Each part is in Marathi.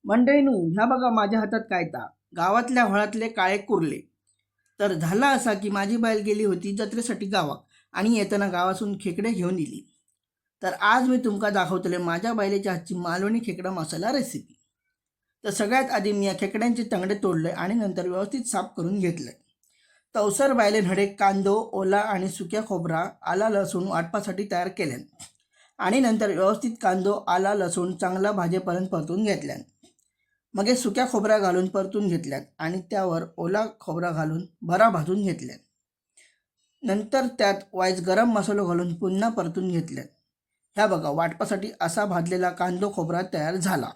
मंडळींनो, ह्या बघा माझ्या हातात काय ता गावातल्या व्हळातले काळे कुर्ले. तर झाला असा की माझी बैल गेली होती जत्रेसाठी गावात आणि येताना गावातून खेकडे घेऊन दिली. तर आज मी तुमका दाखवतले माझ्या बैलाच्या हातची मालवणी खेकडा मसाला रेसिपी. तर सगळ्यात आधी मी या खेकड्यांचे तंगडे तोडले आणि नंतर व्यवस्थित साफ करून घेतले. तवसर बायले नडे कांदो ओला आणि सुक्या खोबरा आला लसूण वाटपासाठी तयार केल्यान आणि नंतर व्यवस्थित कांदो आला लसूण चांगला भाजेपर्यंत परतून घेतल्यान मग सुक्या खोबरा घालून परतून घेतल्यात आणि त्यावर ओला खोबरा घालून भरा भाजून घेतल्यात. नंतर त्यात वाईज गरम मसालो घालून पुन्हा परतून घेतल्यात. ह्या बघा वाटपासाठी असा भाजलेला कांदो खोबरा तयार झाला.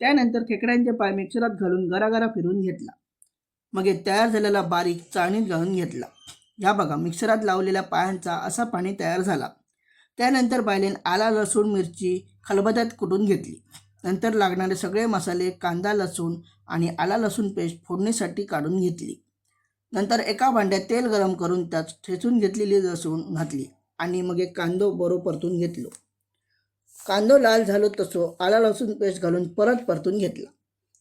त्यानंतर खेकड्यांचे पाय मिक्सरात घालून गरागरा फिरवून घेतला. मग तयार झालेला बारीक चाळणीत घालून घेतला. ह्या बघा मिक्सरात लावलेल्या पायांचा असा पाणी तयार झाला. त्यानंतर बायलेन आला लसूण मिरची खलबत्त्यात कुटून घेतली. नंतर लागणारे सगळे मसाले कांदा लसूण आणि आला लसूण पेस्ट फोडणीसाठी काढून घेतली. नंतर एका भांड्यात तेल गरम करून त्यात ठेचून घेतलेली लसूण घातली आणि मग कांदो बरोबर परतून घेतलो. कांदो लाल झालो तसो आला लसूण पेस्ट घालून परत परतून घेतला.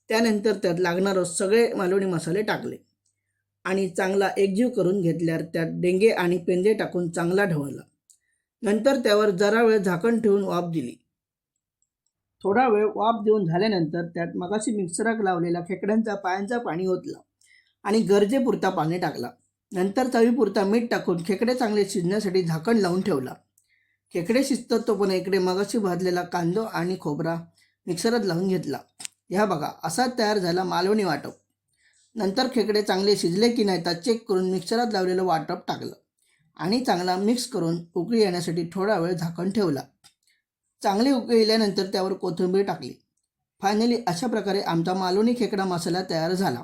त्यानंतर त्यात लागणारे सगळे मालवणी मसाले टाकले आणि चांगला एकजीव करून घेतल्यावर त्यात डेंगे आणि पेंदे टाकून चांगला ढवळला. नंतर त्यावर जरा वेळ झाकण ठेवून वाफ दिली. थोडा वेळ वाफ देऊन झाल्यानंतर त्यात मगाशी मिक्सरात लावलेला खेकड्यांचा पायांचा पाणी ओतला आणि गरजेपुरता पाणी टाकला. नंतर चवीपुरता मीठ टाकून खेकडे चांगले शिजण्यासाठी झाकण लावून ठेवला. खेकडे शिजतात तोपर्यंत इकडे मगाशी भाजलेला कांदो आणि खोबरा मिक्सरात लावून घेतला. ह्या बघा असा तयार झाला मालवणी वाटप. नंतर खेकडे चांगले शिजले की नाही तर चेक करून मिक्सरात लावलेलं वाटप टाकलं आणि चांगला मिक्स करून उकळी येण्यासाठी थोडा वेळ झाकण ठेवला. चांगली उकळी येल्यानंतर त्यावर कोथिंबीर टाकली. फायनली अशा प्रकारे आमचा मालवणी खेकडा मसाला तयार झाला.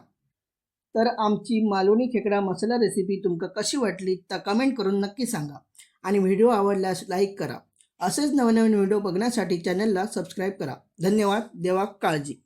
तर आमची मालवणी खेकडा मसाला रेसिपी तुमका कशी वाटली तर कमेंट करून नक्की सांगा आणि व्हिडिओ आवडल्यास लाईक करा. असेच नवनवीन व्हिडिओ बघण्यासाठी चॅनलला सबस्क्राईब करा. धन्यवाद. देवा काळजी.